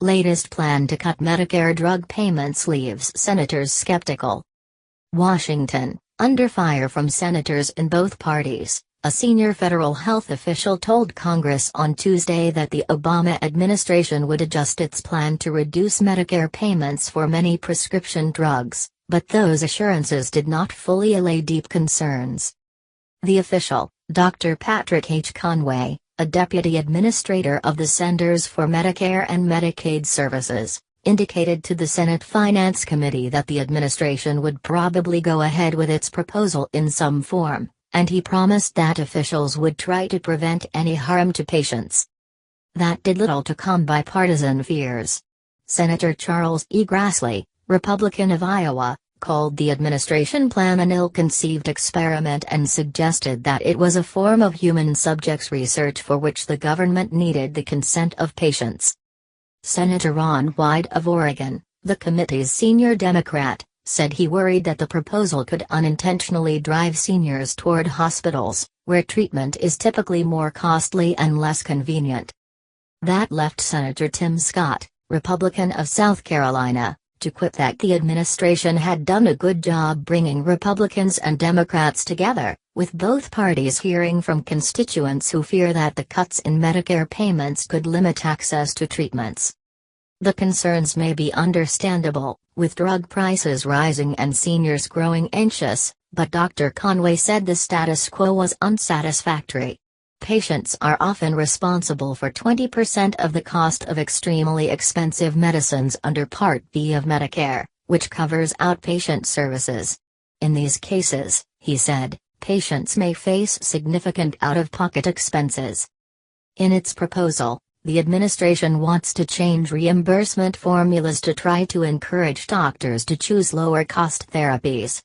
Latest plan to cut Medicare drug payments leaves senators skeptical. Washington, under fire from senators in both parties. A senior federal health official told Congress on Tuesday that the Obama administration would adjust its plan to reduce Medicare payments for many prescription drugs, but those assurances did not fully allay deep concerns. The official, Dr. Patrick H. Conway, a deputy administrator of the Centers for Medicare and Medicaid Services, indicated to the Senate Finance Committee that the administration would probably go ahead with its proposal in some form, and he promised that officials would try to prevent any harm to patients. That did little to calm bipartisan fears. Senator Charles E. Grassley, Republican of Iowa, called the administration plan an ill-conceived experiment and suggested that it was a form of human subjects research for which the government needed the consent of patients. Senator Ron Wyden of Oregon, the committee's senior Democrat, said he worried that the proposal could unintentionally drive seniors toward hospitals, where treatment is typically more costly and less convenient. That left Senator Tim Scott, Republican of South Carolina, to quip that the administration had done a good job bringing Republicans and Democrats together, with both parties hearing from constituents who fear that the cuts in Medicare payments could limit access to treatments. The concerns may be understandable, with drug prices rising and seniors growing anxious, but Dr. Conway said the status quo was unsatisfactory. Patients are often responsible for 20% of the cost of extremely expensive medicines under Part B of Medicare, which covers outpatient services. In these cases, he said, patients may face significant out-of-pocket expenses. In its proposal, the administration wants to change reimbursement formulas to try to encourage doctors to choose lower-cost therapies.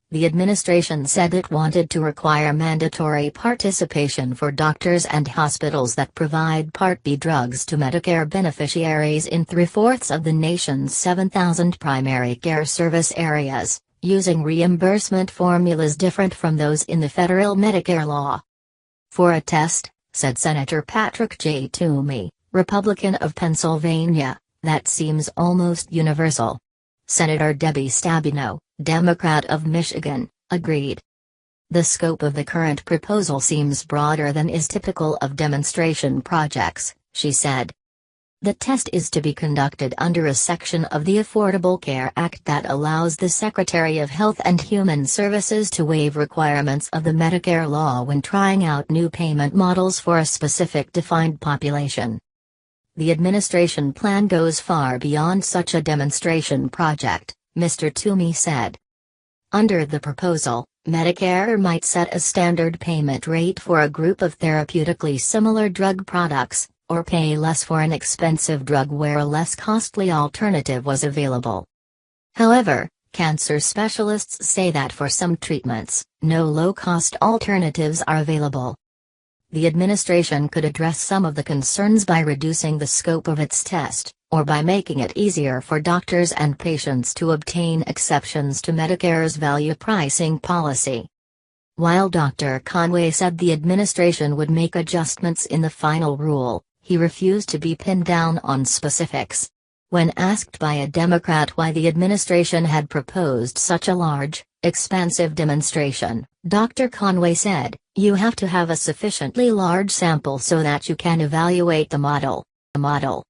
The administration said it wanted to require mandatory participation for doctors and hospitals that provide Part B drugs to Medicare beneficiaries in 3/4 of the nation's 7,000 primary care service areas, using reimbursement formulas different from those in the federal Medicare law. For a test, said Senator Patrick J. Toomey, Republican of Pennsylvania, that seems almost universal. Senator Debbie Stabenow, Democrat of Michigan, agreed. The scope of the current proposal seems broader than is typical of demonstration projects, she said. The test is to be conducted under a section of the Affordable Care Act that allows the Secretary of Health and Human Services to waive requirements of the Medicare law when trying out new payment models for a specific defined population. The administration plan goes far beyond such a demonstration project, Mr. Toomey said. Under the proposal, Medicare might set a standard payment rate for a group of therapeutically similar drug products, or pay less for an expensive drug where a less costly alternative was available. However, cancer specialists say that for some treatments, no low-cost alternatives are available. The administration could address some of the concerns by reducing the scope of its test, or by making it easier for doctors and patients to obtain exceptions to Medicare's value pricing policy. While Dr. Conway said the administration would make adjustments in the final rule, he refused to be pinned down on specifics. When asked by a Democrat why the administration had proposed such a large, expansive demonstration, Dr. Conway said, "You have to have a sufficiently large sample so that you can evaluate the model.